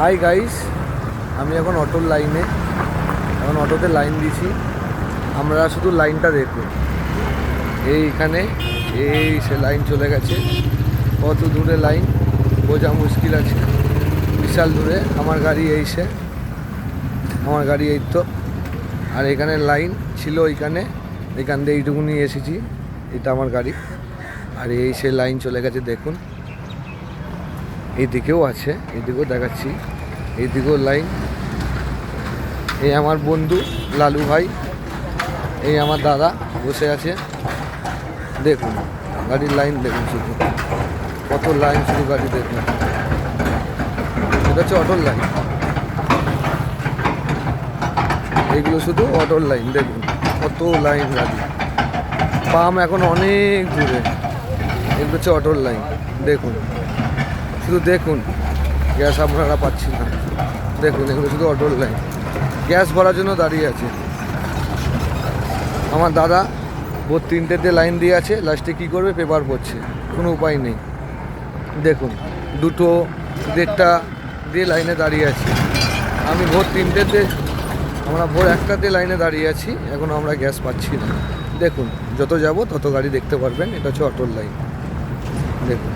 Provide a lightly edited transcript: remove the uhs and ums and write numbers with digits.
Hi guys, আমি এখন অটোর লাইনে, এখন অটোতে লাইন দিছি। আমরা শুধু লাইনটা দেখুন, এইখানে এই সে লাইন চলে গেছে। কত দূরে লাইন বোঝা মুশকিল আছে, বিশাল দূরে। আমার গাড়ি আমার গাড়ি এই তো। আর এখানে লাইন ছিল ওইখানে, এখান দিয়ে এইটুকুনি এসেছি, এটা আমার গাড়ি। আর এই সে লাইন চলে গেছে দেখুন। এইদিকেও আছে, এইদিকেও দেখাচ্ছি, এইদিকেও লাইন। এই আমার বন্ধু লালু ভাই, এই আমার দাদা বসে আছে। দেখুন গাড়ির লাইন দেখুন, শুধু কত লাইন, শুধু গাড়ি দেখুন। এটা হচ্ছে অটোর লাইন, এইগুলো শুধু অটোর লাইন। দেখুন কত লাইন গাড়ি, পাম এখন অনেক দূরে। এগুলো হচ্ছে অটোর লাইন, দেখুন শুধু দেখুন। গ্যাস আপনারা পাচ্ছি না, দেখুন এগুলো শুধু অটোর লাইন। গ্যাস ভরার জন্য দাঁড়িয়ে আছে আমার দাদা। ভোর 3টেতে লাইন দিয়ে আছে, লাস্টে কী করবে, পেপার পড়ছে, কোনো উপায় নেই। দেখুন 2টো 1:30 দিয়ে লাইনে দাঁড়িয়ে আছি। আমি ভোর 3টেতে, আমরা ভোর 1টাতে লাইনে দাঁড়িয়ে আছি, এখন আমরা গ্যাস পাচ্ছি না। দেখুন যত যাব তত গাড়ি দেখতে পারবেন, এটা হচ্ছে অটোর লাইন, দেখুন।